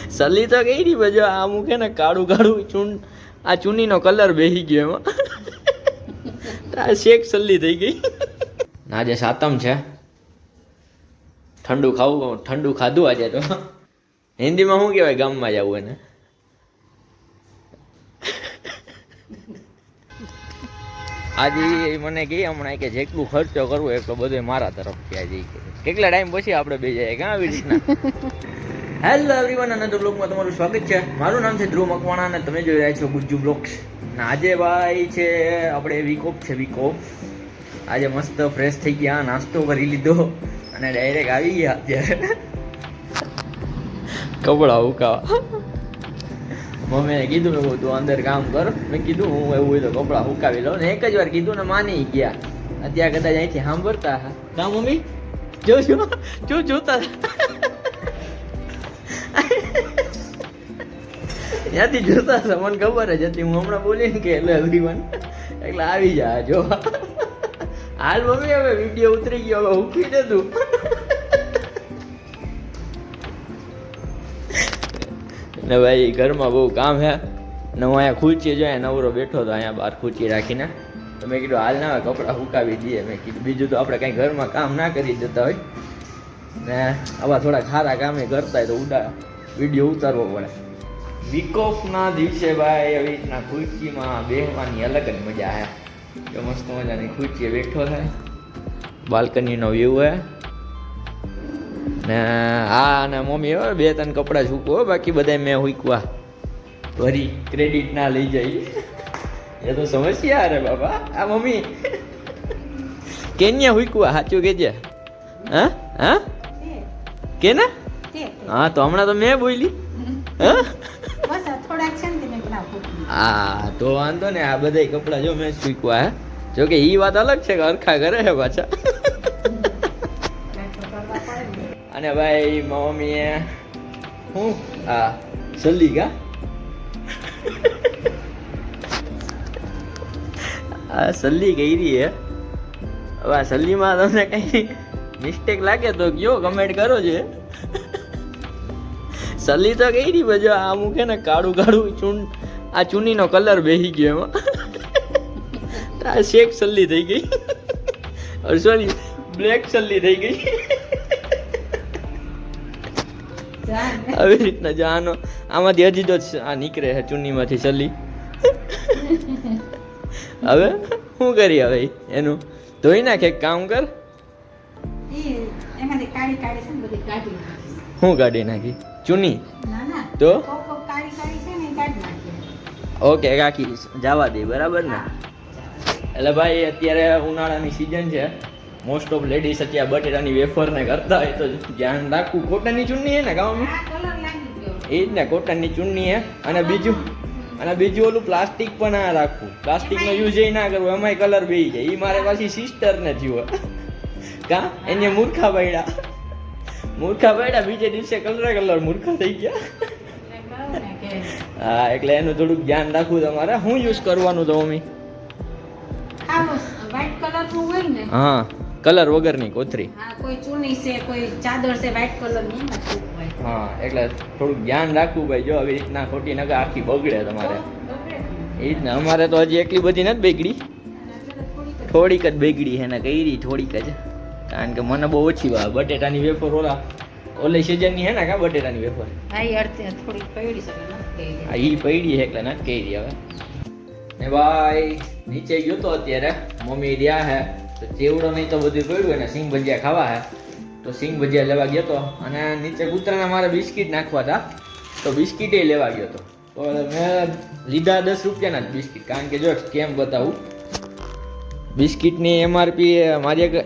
સલ્લી તો કઈ ની બજો આ મૂકે ને કાળું કાળું આ ચૂનીનો કલર બેસી ગયો એમાં આ શેક સલ્લી થઈ ગઈ. આજે સાતમ છે, ઠંડુ ખાધું આજે તો. હિન્દીમાં શું કહેવાય ગામમાં જવું એને? આજે મને કહી હમણાં કે જેટલું ખર્ચો કરવો એટલો બધો મારા તરફથી આજે કેટલા ટાઈમ પછી આપણે બે જાય ક્યાં આવી રીતના. હેલો એવરીવન, અનધર બ્લોગમાં તમારું સ્વાગત છે. મારું નામ છે ધ્રુવ મકવાણા અને તમે જોઈ રહ્યા છો ગુજ્જુ બ્લોગ્સ. અને આજે ભાઈ છે આપણે વીક ઓફ છે. આજે મસ્ત ફ્રેશ થઈ ગયા, નાસ્તો કરી લીધો અને ડાયરેક્ટ આવી ગયા અત્યારે કપડા હુકાવા. મમ્મીએ કીધું મેં તું અંદર કામ કર. મેં કીધું હું એવું હોય તો કપડાં હુકાવી લઉં ને એક જ વાર કીધું ને માની ગયા. અત્યારે કદાચ અહીંથી સાંભળતા હા કા મમ્મી જો જોતા ત્યાંથી જોતા હતા. મને ખબર જ હતી હું હમણાં બોલીને કે એટલે એવરીવન એટલે આવી જા જો. હાલ મમ્મી હવે વિડીયો ઉતરી ગયો, હવે ઉઠી દે તું. ને ભાઈ ઘરમાં બહુ કામ હે ને હું અહીંયા ખુરચી જો નવરો બેઠો હતો અહીંયા બહાર ખુરચી રાખીને. તો મેં કીધું હાલ ના હોય કપડાં સુકાવી દઈએ. મેં કીધું બીજું તો આપણે કાંઈ ઘરમાં કામ ના કરી દેતા હોય ને આવા થોડા ખારા કામે કરતા હોય તો વિડીયો ઉતારવો પડે. વીક ઓફના દિવસે ભાઈ આવી રીતના ખુરચીમાં બેસવાની અલગ જ મજા હે. તો મસ્ત મજાની ખુરચીએ બેઠો થાય, બાલ્કનીનો વ્યૂ હે ને હા. અને મમ્મી હવે 2-3 કપડાં સૂકવો, બાકી બધા મેં હુકવા ભરી ક્રેડિટ ના લઈ જાય એ તો સમસ્યા રે બાબા. આ મમ્મી કેન્યા હુકવા સાચું કેજે. હા હા કે ના હા તો હમણાં તો મેં બોલી હા તો વાંધો ને. આ બધા કપડાં જો મેં સૂકવા હે. જો કે ઈ વાત અલગ છે કે હરખા કરે છે પાછા. અને ભાઈ મમ્મીએ હું આ સલ્લી કા આ સલ્લી કરી હે. હવે આ સલ્લીમાં તમને કઈ મિસ્ટેક લાગે તો કયો, કમેન્ટ કરો છે. સલ્લી તો કરી બજો આ મૂકે ને કાળું કાળું આ ચૂનીનો કલર બેસી ગયો એમાં આ શેક સલ્લી થઈ ગઈ, સોરી બ્લેક સલ્લી થઈ ગઈ. આવી રીતના જાનો આમાંથી હજી તો આ નીકળે છે ચૂનીમાંથી સલ્લી. હવે શું કરી હવે એનું ધોઈ નાખે એક કામ કર. શું કાઢી નાખી ચૂની તો ઓકે કાકી જવા દે બરાબર ને. એટલે ભાઈ અત્યારે ઉનાળાની સિઝન છે, મોસ્ટ ઓફ લેડીઝ અત્યારે બટેટાની વેફર ને કરતા હોય તો ધ્યાન રાખવું. કોટનની ચૂનની હે ને ગામમાં એ જ ને, કોટનની ચૂનની હે. અને બીજું ઓલું પ્લાસ્ટિક પણ આ રાખવું, પ્લાસ્ટિકનો યુઝ એ ના કરવું, એમાંય કલર બેસી જાય. એ મારે પાછી સિસ્ટરને થયું કા એને મૂર્ખા પાડ્યા બીજે દિવસે કલર મૂર્ખા થઈ ગયા. હા એટલે એનું થોડુંક ધ્યાન રાખવું તમારે. શું યુઝ કરવાનું તો મમ્મી? હા કલર વગરની કોથરી. હા એટલે થોડુંક ધ્યાન રાખવું ભાઈ. જો આવી રીતના ખોટી નગર આખી બગડે તમારે. એ જ ને, અમારે તો હજી એટલી બધી નથી બગડી, થોડીક જ બગડી છે ને કઈ થોડીક જ. કારણ કે મને બહુ ઓછી ભાવે બટેટાની વેફર. ઓલી સિઝનની હે ને કા બટેટાની વેફર ઈ પડી છે એટલે નથી કરી હવે. ને ભાઈ નીચે ગયો તો અત્યારે મમ્મી રહ્યા હે તો ચેવડો નહીં તો બધું પડ્યું અને સિંગ ભજીયા ખાવા હે તો સિંગ ભજીયા લેવા ગયો તો. અને નીચે કૂતરાના મારે બિસ્કિટ નાખવા હતા તો બિસ્કિટે લેવા ગયો તો મેં લીધા 10 રૂપિયાના જ બિસ્કિટ. કારણ કે જો કેમ બતાવું, બિસ્કિટની મારી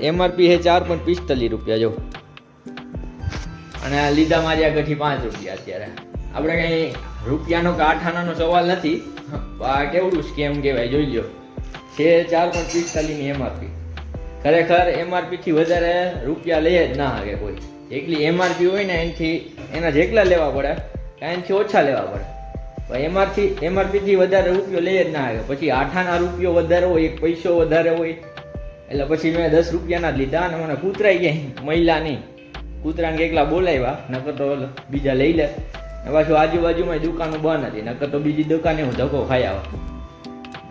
એમઆરપી છે 4.45 રૂપિયા જો, અને લીધા મારી આગળથી 5 રૂપિયા. અત્યારે આપણે કઈ રૂપિયાનો કે 8 આનાનો સવાલ નથી. આ કેવડું સ્કેમ કહેવાય જોઈ લો. છે 4.45 એમઆરપી. ખરેખર એમઆરપી થી વધારે રૂપિયા લઈએ જ ના હાગે કોઈ. એકલી એમઆરપી હોય ને એના જેટલા લેવા પડે એનાથી ઓછા લેવા પડે. એમઆરપી થી વધારે રૂપિયો લઈએ જ ના હાગે. પછી 8 આના રૂપિયો વધારે હોય, 1 પૈસો વધારે હોય એટલે પછી મેં 10 રૂપિયાના જ લીધા. અને મને કૂતરાઈ ગયા મહિલા નહીં, કૂતરાને એકલા બોલાવ્યા નકર તો બીજા લઈ લે. પાછું આજુબાજુમાં દુકાનો બંધ હતી, નકર તો બીજી દુકાને હું ધક્કો ખાઈ આવો.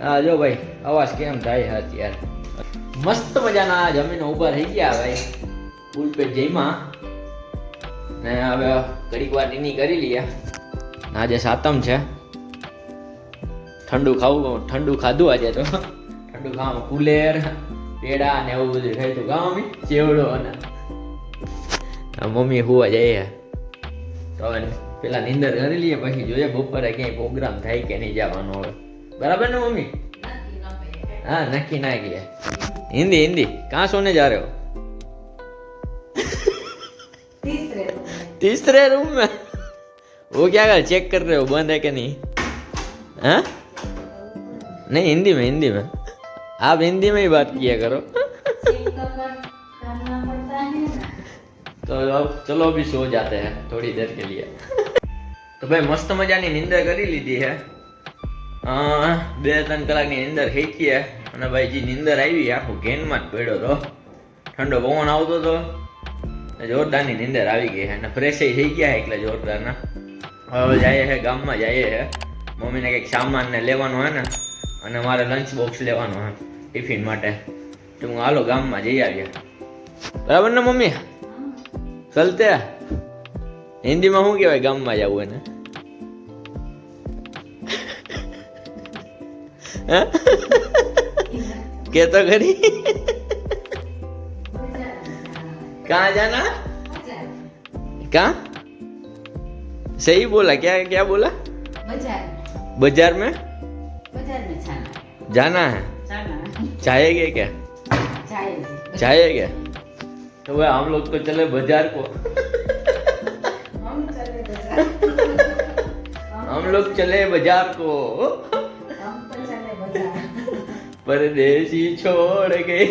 હા જો ભાઈ અવાજ કેમ થાય છે અત્યારે. મસ્ત મજાના જમીન ઉભા થઈ ગયા ભાઈ, ફૂલ પેટ જઈમાં ને હવે ઘડીક વાર નીની કરી લઈએ. આજે સાતમ છે, ઠંડુ ખાધું આજે તો. ઠંડુ ખાવામાં કુલેર પેડા ને એવું બધું ખાધું. ગામ ચેવડો અને મમ્મી હુવા જાય તો હવે પેલા નીંદર કરી લઈએ, પછી જોઈએ બપોરે ક્યાંય પ્રોગ્રામ થાય કે નહીં જવાનો હવે. બરાબર ને મમ્મી? हाँ नक्की ना किया. हिंदी हिंदी कहाँ सोने जा रहे हो? तीसरे रूम में. वो क्या कर चेक कर रहे हो बंद है कि नहीं? हाँ नहीं हिंदी में आप हिंदी में ही बात किया करो. तो अब चलो अभी सो जाते हैं थोड़ी देर के लिए. तो भाई मस्त मजानी निंदर કરી લીધી है. 2-3 કલાકની નિંદર થઈ છે અને ભાઈ જે નિંદર આવી આખું ઘેનમાં જ પડ્યો હતો. ઠંડો પવન આવતો હતો, જોરદારની નિંદર આવી ગઈ છે અને ફ્રેશ થઈ ગયા એટલે જોરદારના. હવે જઈએ છે ગામમાં, જઈએ છે મમ્મીને કંઈક સામાન ને લેવાનું હોય ને, અને મારે લંચ બોક્સ લેવાનું હોય ટિફિન માટે. તો હું હાલો ગામમાં જઈ આવીએ. બરાબર ને મમ્મી? ચલતે. હિન્દીમાં શું કહેવાય ગામમાં જવું એને? क्या तो करी कहाँ जाना? कहाँ? सही बोला. क्या क्या बोला? बाजार में जाना है. जाएंगे क्या? जाएंगे. तो भाई हम लोग तो चले बाजार को. हम लोग चले बाजार को. परदेसी छोड़ गई.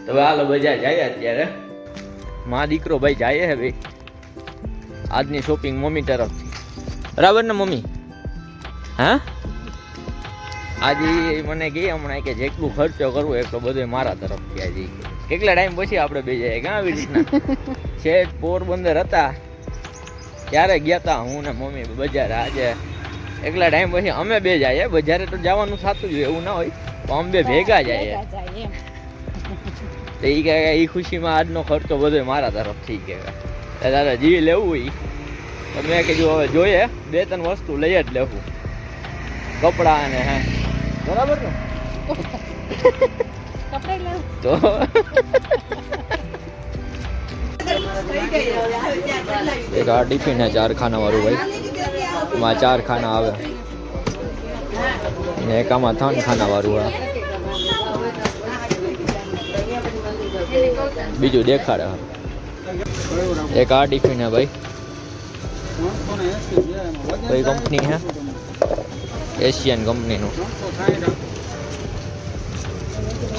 तो हालो बजार जाए અત્યારે. માં દીકરો ભાઈ જાય હે ભાઈ આજની શોપિંગ મમ્મી તરફથી. બરાબર ને મમ્મી? હા આજે મને કહી હમણાં કે જેટલું ખર્ચો કરવો એટલો બધો મારા તરફથી. આજે કેટલા ટાઈમ પછી આપણે બે જાય ક્યાં આવી રીતના શેઠ પોરબંદર હતા ત્યારે ગયા હતા હું ને મમ્મી બજાર. આજે એકલા ટાઈમ પછી અમે બે જાય. બજારે તો જવાનું થતું જ એવું ના હોય, તો અમે બે ભેગા જાય. તો એ કહે એ ખુશીમાં આજનો ખર્ચો બધો મારા તરફથી કે તારે જે લેવું હોય તો મેં કીધું હવે જોઈએ 2-3 વસ્તુ લઈ જ લેવું, કપડા અને હા બરાબર ને તો એક આ ટિફિન है 4 खाना वाળું ભાઈ. એમાં 4 ખાના આવે ને એક આમાં 3 ખાના વાળું આવે. બીજું દેખાડે. એક આ ટિફિન है भाई, कोई कंपनी है एशियन कंपनी નું.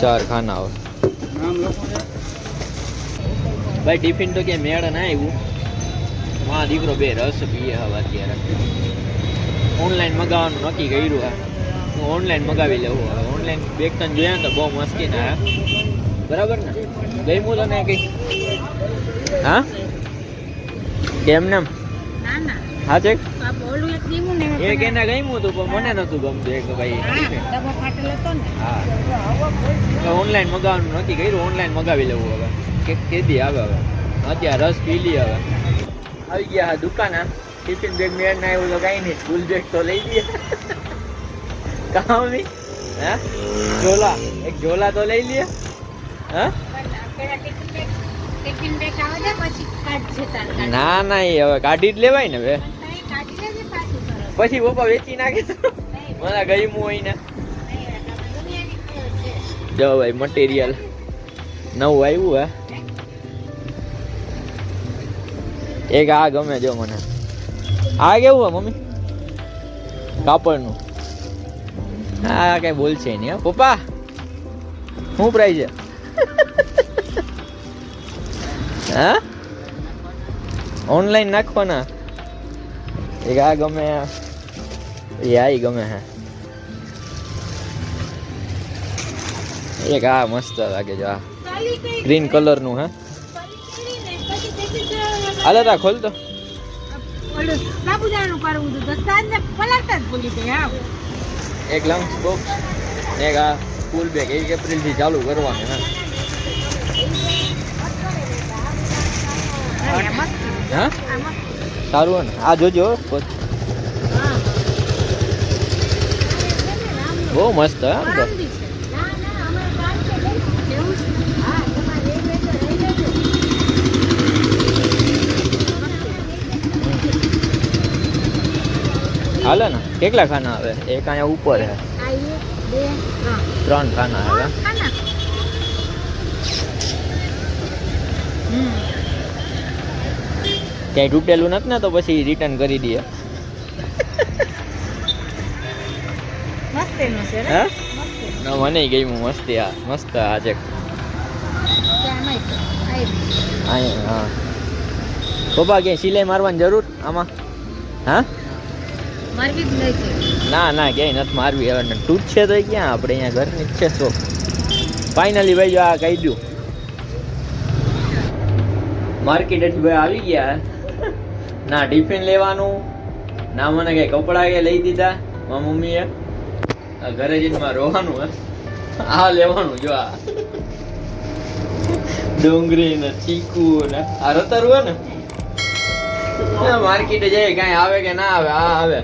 4 ખાના આવે ભાઈ. ટિફિન તો ક્યાંય મેળ ના આવ્યું. માં દીકરો બે રસ પીએ હવે અત્યારે. ઓનલાઈન મગાવવાનું નક્કી કર્યું હે. હું ઓનલાઈન મગાવી લઉં હવે. ઓનલાઈન 2-3 જોયા તો બહુ મસ્તી ના. બરાબર ને? ગમ્યું તને કઈ? હા કેમ ને? હા ચેક એક એને ગમ્યું હતું પણ મને નતું ગમતું. એક ભાઈ હા ઓનલાઈન મગાવવાનું નક્કી કર્યું. ઓનલાઈન મગાવી લેવું હવે. કેદી આવે હવે. અત્યારે રસ પી લઈએ હવે. આવી ગયા હા દુકાન. ટિફિન બેગ મેળ ના આવ્યું તો કઈ નહીં, સ્કૂલ બેગ તો લઈ લઈએ. કામ નહીં હા ઝોલા, એક ઝોલા તો લઈ લઈએ. હા ના ના એ હવે કાઢી જ લેવાય ને. હવે પછી પપ્પા વેચી નાખે તો મને ગયું હોય ને. જો ભાઈ મટીરિયલ નવું આવ્યું હે. એક આ ગમે જો મને. આ કેવું હે મમ્મી? કાપડનું. હા કઈ બોલ છે નહીં પપ્પા. શું પ્રાઇસ છે? હા ઓનલાઈન નાખવાના. એક આ ગમે, એ આ ગમે હે. એક આ મસ્ત લાગે છે. આ ગ્રીન કલર નું હે. હાલો તા ખોલ તો ઓલું સાબુદાણાનું કરવું હતું તો સાંજે પલાળતા જ ભૂલી ગઈ હા એક લંચ બોક્સ ને એક આ ફૂલ બેગ 1 એપ્રિલ થી ચાલુ કરવાનું હા અરે મસ્ત હા આ મસ્ત સારું હે ને આ જોજો હા બહુ મસ્ત હે આમ તો ગરમ બી છે ના ના અમારે કામ છે એવું છે હા તમારે એક વેચો લઈ લેજો હાલે ને કેટલા ખાના આવે એક અહીંયા ઉપર હે આ 1 2 3 3 ખાના આવે ખાના ક્યાંય તૂટેલું નથી ને તો પછી રિટર્ન કરી દઈએ મસ્ત એનું છે ને હે મસ્ત ના મને ગમ્યું મસ્તી આ મસ્ત આ છે હા પપ્પા ક્યાંય સિલાઈ મારવાની જરૂર આમાં હા મારવી જ નહીં છે ના ના ક્યાંય નથી મારવી હવે તૂટ છે તો ક્યાં આપણે અહીંયા ઘરની જ છે તો ફાઇનલી ભાઈ જો આ કહી દઉં માર્કેટ ભાઈ આવી ગયા ના ટિફિન લેવાનું ના મને કઈ કપડા કે લઈ દીધા મારી મમ્મીએ આ ઘરે જઈને મારે રોવાનું હે આ લેવાનું જો આ ડુંગળી ને ચીકુ ને આ રતર હોય ને માર્કેટે જાય કાંઈ આવે કે ના આવે આ આવે